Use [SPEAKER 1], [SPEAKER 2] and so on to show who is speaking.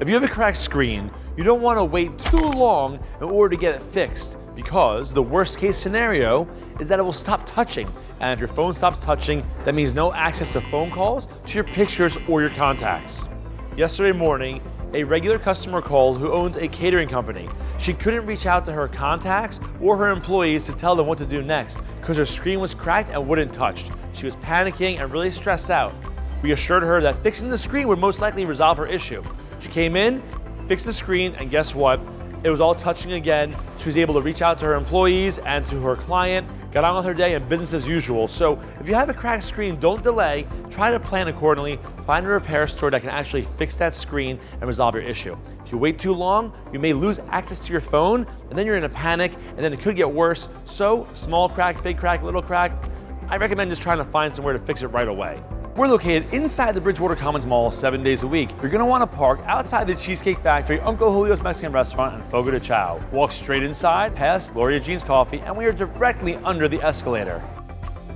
[SPEAKER 1] If you have a cracked screen, you don't want to wait too long in order to get it fixed, because the worst case scenario is that it will stop touching. And if your phone stops touching, that means no access to phone calls, to your pictures, or your contacts. Yesterday morning, a regular customer called who owns a catering company. She couldn't reach out to her contacts or her employees to tell them what to do next because her screen was cracked and wouldn't touch. She was panicking and really stressed out. We assured her that fixing the screen would most likely resolve her issue. She came in, fixed the screen, and guess what? It was all touching again. She was able to reach out to her employees and to her client, got on with her day and business as usual. So if you have a cracked screen, don't delay, try to plan accordingly, find a repair store that can actually fix that screen and resolve your issue. If you wait too long, you may lose access to your phone, and then you're in a panic, and then it could get worse. So small crack, big crack, little crack, I recommend just trying to find somewhere to fix it right away. We're located inside the Bridgewater Commons Mall 7 days a week. You're gonna wanna park outside the Cheesecake Factory, Uncle Julio's Mexican Restaurant, and Fogo de Chao. Walk straight inside, past Gloria Jean's Coffee, and we are directly under the escalator.